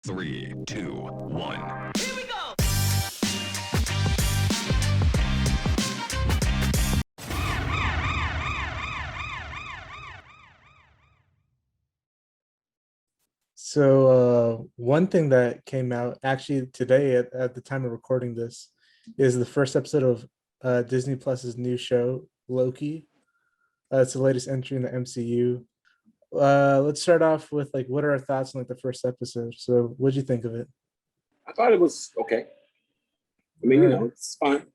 Three, two, one. Here we go. So one thing that came out actually today at the time of recording this is the first episode of Disney Plus's new show, Loki. It's the latest entry in the MCU. Let's start off with like what are our thoughts on like the first episode? So what'd you think of it? I thought it was okay. I mean, Right. it's fine.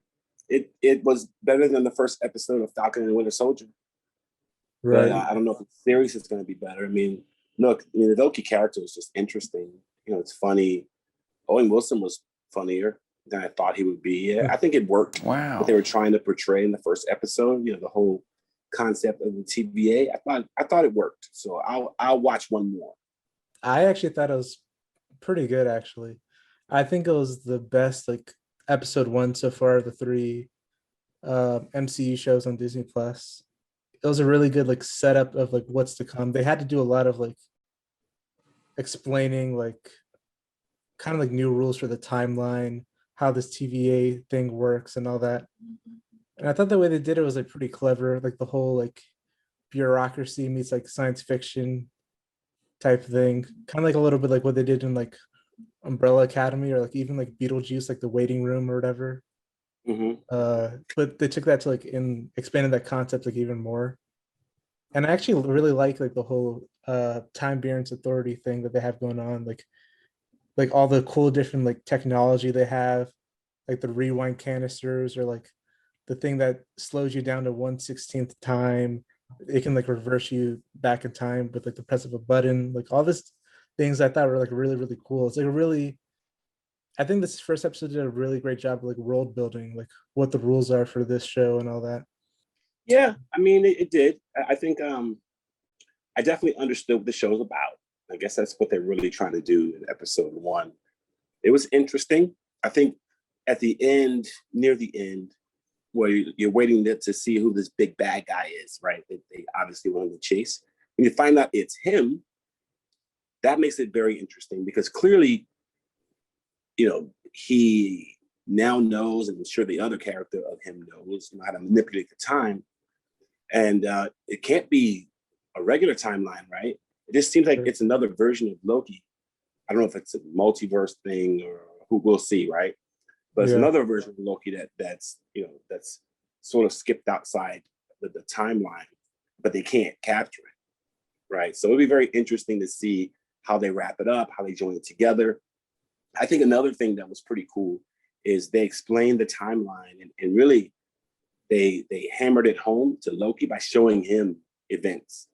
It was better than the first episode of Falcon and the Winter Soldier. Right. But I don't know if the series is going to be better. I mean, look, the Loki character is just interesting. It's funny. Owen Wilson was funnier than I thought he would be. I think it worked. Wow. What they were trying to portray in the first episode. The whole concept of the TVA. I thought it worked. So I'll watch one more. I actually thought it was pretty good actually. I think it was the best like episode one so far of the three MCU shows on Disney Plus. It was a really good like setup of like what's to come. They had to do a lot of like explaining like kind of like new rules for the timeline, how this TVA thing works and all that. And I thought the way they did it was like pretty clever, like the whole like bureaucracy meets like science fiction type thing. Kind of like a little bit like what they did in like Umbrella Academy or like even like Beetlejuice, like the waiting room or whatever. Mm-hmm. But they took that to like expanded that concept like even more. And I actually really like the whole time variance authority thing that they have going on, like all the cool different like technology they have, like the rewind canisters or like the thing that slows you down to 1/16th time. It can like reverse you back in time with like the press of a button, like all this things I thought were like really, really cool. It's like I think this first episode did a really great job of like world building, like what the rules are for this show and all that. Yeah, I mean, it did. I think I definitely understood what the show's about. I guess that's what they're really trying to do in episode one. It was interesting. I think at the end, near the end, where you're waiting to see who this big bad guy is, right? They obviously wanted to chase. When you find out it's him, that makes it very interesting because clearly, he now knows, and I'm sure the other character of him knows, how to manipulate the time. And it can't be a regular timeline, right? It just seems like it's another version of Loki. I don't know if it's a multiverse thing or who we'll see, right? But it's another version of Loki that's sort of skipped outside the timeline, but they can't capture it, right? So it'll be very interesting to see how they wrap it up, how they join it together. I think another thing that was pretty cool is they explained the timeline and really they hammered it home to Loki by showing him events,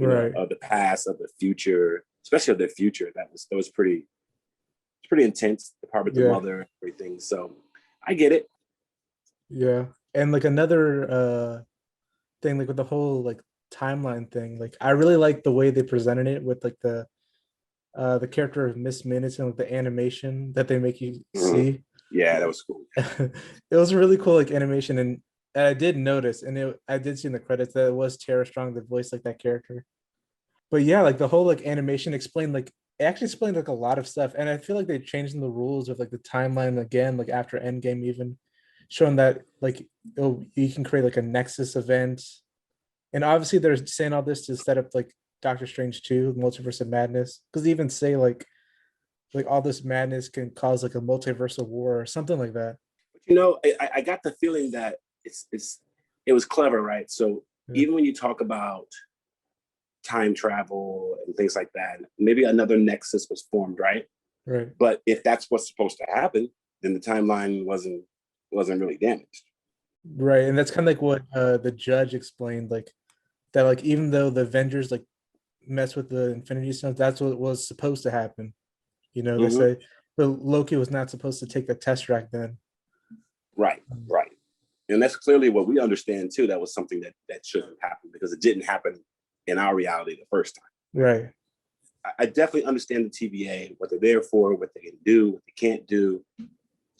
of the past, of the future, especially of the future. That was pretty intense. The part with the mother and everything. So I get it. Yeah. And like another thing, like with the whole like timeline thing, like I really like the way they presented it with like the character of Miss Minutes and like the animation that they make you see. Yeah, that was cool. It was a really cool like animation, and I did notice, and I did see in the credits that it was Tara Strong that voiced like that character. But yeah, like the whole like animation explained like it actually explained like a lot of stuff, and I feel like they changed the rules of like the timeline again, like after Endgame, even showing that like you can create like a Nexus event, and obviously they're saying all this to set up like Doctor Strange 2, Multiverse of Madness, because they even say like all this madness can cause like a multiversal war or something like that. I got the feeling that it was clever, right? So even when you talk about time travel and things like that, maybe another nexus was formed, right? Right. But if that's what's supposed to happen, then the timeline wasn't really damaged. Right, and that's kind of like what the judge explained, like that, like even though the Avengers like mess with the Infinity Stones, that's what was supposed to happen. They say, but Loki was not supposed to take the Tesseract then. Right. And that's clearly what we understand too. That was something that shouldn't happen because it didn't happen in our reality the first time. Right. I definitely understand the TVA, what they're there for, what they can do, what they can't do.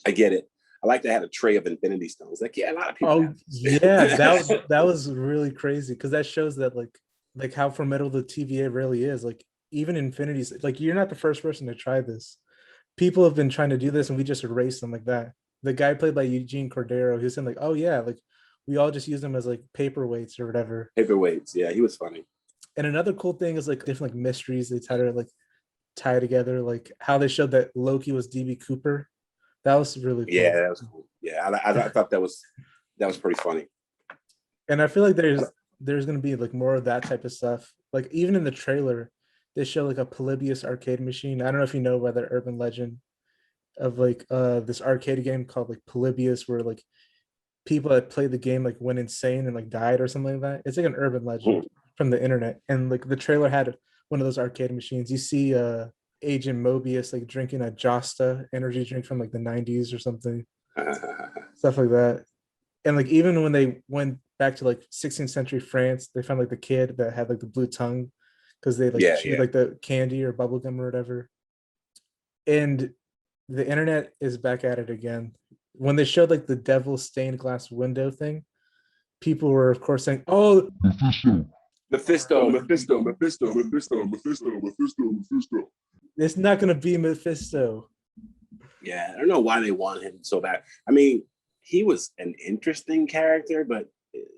I get it. I like they had a tray of Infinity Stones. Like, yeah, a lot of people. Oh, yeah, that was really crazy because that shows that like how formidable the TVA really is. Like even Infinity's like you're not the first person to try this. People have been trying to do this, and we just erased them like that. The guy played by Eugene Cordero, he was saying like, "Oh yeah, like we all just use them as like paperweights or whatever." Paperweights, yeah, he was funny. And another cool thing is like different like mysteries they try to like tie together, like how they showed that Loki was DB Cooper. That was really cool. Yeah, that was cool. Yeah, I thought that was pretty funny. And I feel like there's gonna be like more of that type of stuff. Like even in the trailer, they show like a Polybius arcade machine. I don't know if you know about the urban legend of like this arcade game called like Polybius, where like people that played the game like went insane and like died or something like that. It's like an urban legend from the internet. And like the trailer had one of those arcade machines. You see Agent Mobius like drinking a Josta energy drink from like the 90s or something. Stuff like that. And like even when they went back to like 16th century France, they found like the kid that had like the blue tongue because they like chewed like the candy or bubble gum or whatever. And the internet is back at it again. When they showed like the devil stained glass window thing, people were of course saying, "Oh, Mephisto. It's not gonna be Mephisto." Yeah, I don't know why they want him so bad. I mean, he was an interesting character, but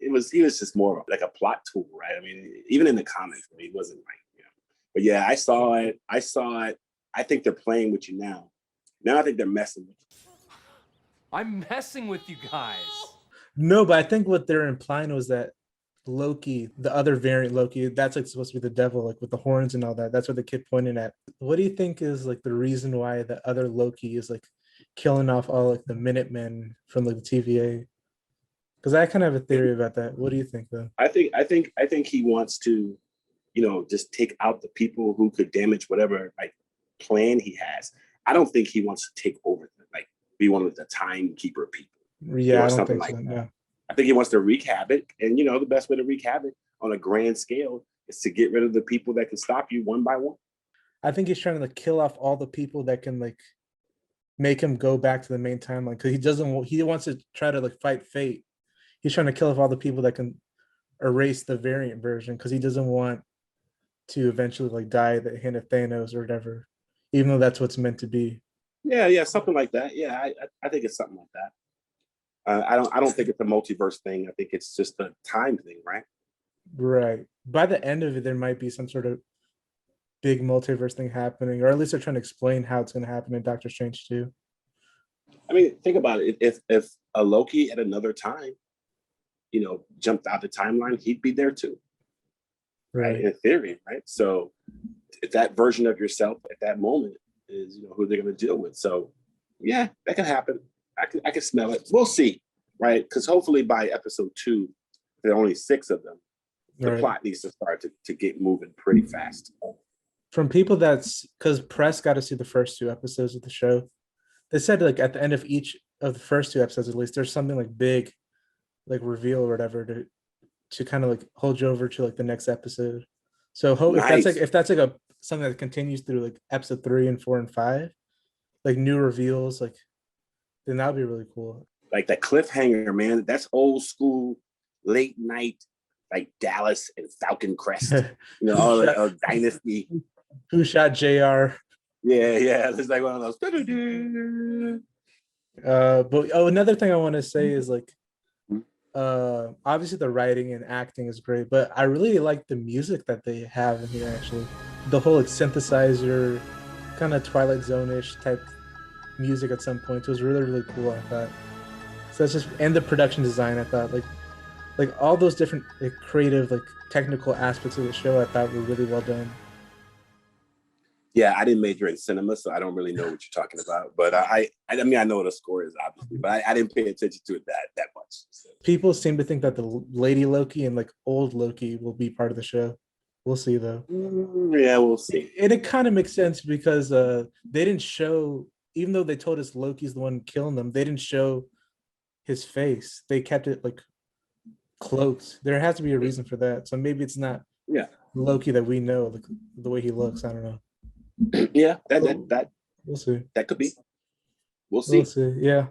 he was just more like a plot tool, right? I mean, even in the comics, he wasn't like, you know. But yeah, I saw it. I think they're playing with you now. Now I think they're messing with you. I'm messing with you guys. No, but I think what they're implying was that Loki, the other variant Loki, that's like supposed to be the devil, like with the horns and all that. That's what the kid pointed at. What do you think is like the reason why the other Loki is like killing off all like the Minutemen from like the TVA? Because I kind of have a theory about that. What do you think though? I think he wants to, you know, just take out the people who could damage whatever like plan he has. I don't think he wants to take over, like be one of the timekeeper people. Yeah, or I don't something think like so, that. no. I think he wants to wreak havoc, and you know the best way to wreak havoc on a grand scale is to get rid of the people that can stop you one by one. I think he's trying to like kill off all the people that can like make him go back to the main timeline because he wants to try to like fight fate. He's trying to kill off all the people that can erase the variant version because he doesn't want to eventually like die at the hand of Thanos or whatever, even though that's what's meant to be. Yeah, something like that. Yeah, I think it's something like that. I don't think it's a multiverse thing. I think it's just a time thing, right? Right. By the end of it, there might be some sort of big multiverse thing happening, or at least they're trying to explain how it's going to happen in Doctor Strange 2. I mean, think about it. If a Loki at another time, you know, jumped out the timeline, he'd be there too. Right. In theory, right? So if that version of yourself at that moment is, you know, who they're going to deal with. So yeah, that can happen. I can smell it. We'll see, right? Because hopefully by episode 2, there are only 6 of them. The plot needs to start to get moving pretty fast. From people that's because press got to see the first 2 episodes of the show. They said like at the end of each of the first 2 episodes, at least, there's something like big, like reveal or whatever to kind of like hold you over to like the next episode. So Nice. if that's like a something that continues through like episode 3 and 4 and 5, like new reveals, like then that'd be really cool. Like that cliffhanger, man. That's old school, late night, like Dallas and Falcon Crest. You know, all the Dynasty. Who shot JR? Yeah. It's like one of those. But another thing I want to say is like, obviously the writing and acting is great, but I really like the music that they have in here. Actually, the whole like synthesizer, kind of Twilight Zone-ish type music at some points was really cool. I thought. So that's just, and the production design, I thought like all those different like creative like technical aspects of the show I thought were really well done. Yeah, I didn't major in cinema, so I don't really know what you're talking about. But I mean, I know what a score is, obviously, but I didn't pay attention to it that much. So. People seem to think that the Lady Loki and like old Loki will be part of the show. We'll see though. Yeah, we'll see. And it kind of makes sense because they didn't show, even though they told us Loki's the one killing them, they didn't show his face. They kept it like cloaked. There has to be a reason for that. So maybe it's not Loki that we know, like the way he looks. I don't know. Yeah, that we'll see. That could be. We'll see. Yeah.